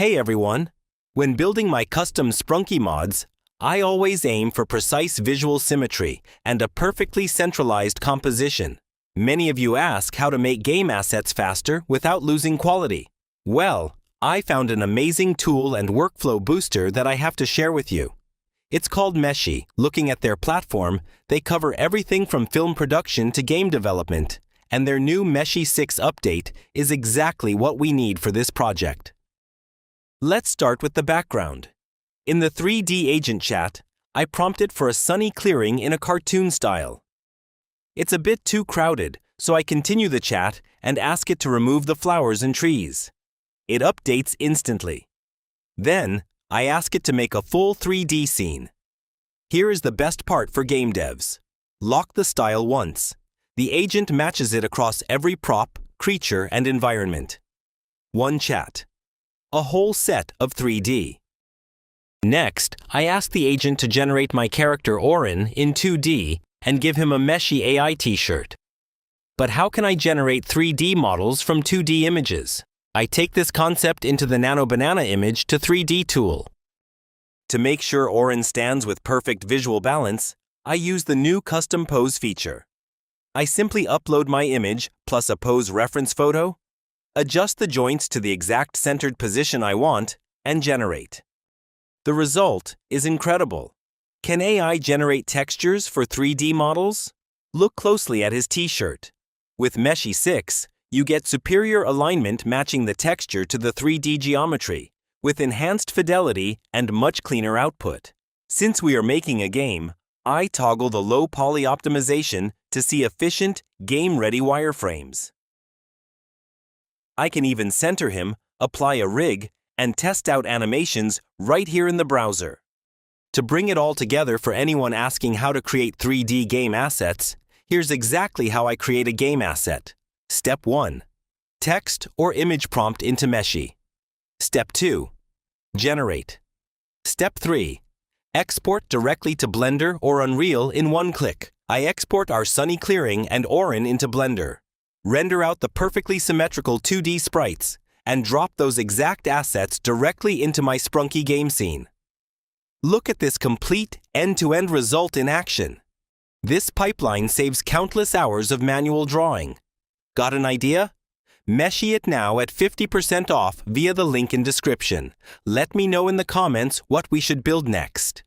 Hey everyone! When building my custom Sprunki mods, I always aim for precise visual symmetry and a perfectly centralized composition. Many of you ask how to make game assets faster without losing quality. Well, I found an amazing tool and workflow booster that I have to share with you. It's called Meshy. Looking at their platform, they cover everything from film production to game development, and their new Meshy 6 update is exactly what we need for this project. Let's start with the background. In the 3D agent chat, I prompted for a sunny clearing in a cartoon style. It's a bit too crowded, so I continue the chat and ask it to remove the flowers and trees. It updates instantly. Then, I ask it to make a full 3D scene. Here is the best part for game devs. Lock the style once. The agent matches it across every prop, creature, and environment. One chat. A whole set of 3D. Next, I ask the agent to generate my character Orin in 2D and give him a Meshy AI t-shirt. But how can I generate 3D models from 2D images? I take this concept into the Nano Banana Image to 3D tool. To make sure Orin stands with perfect visual balance, I use the new custom pose feature. I simply upload my image plus a pose reference photo, adjust the joints to the exact centered position I want, and generate. The result is incredible. Can AI generate textures for 3D models? Look closely at his t-shirt. With Meshy 6, you get superior alignment matching the texture to the 3D geometry, with enhanced fidelity and much cleaner output. Since we are making a game, I toggle the low poly optimization to see efficient, game-ready wireframes. I can even center him, apply a rig, and test out animations right here in the browser. To bring it all together for anyone asking how to create 3D game assets, here's exactly how I create a game asset. Step 1. Text or image prompt into Meshy. Step 2. Generate. Step 3. Export directly to Blender or Unreal in one click. I export our sunny clearing and Orin into Blender. Render out the perfectly symmetrical 2D sprites, and drop those exact assets directly into my Sprunki game scene. Look at this complete end-to-end result in action. This pipeline saves countless hours of manual drawing. Got an idea? Meshy it now at 50% off via the link in description. Let me know in the comments what we should build next.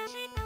Music.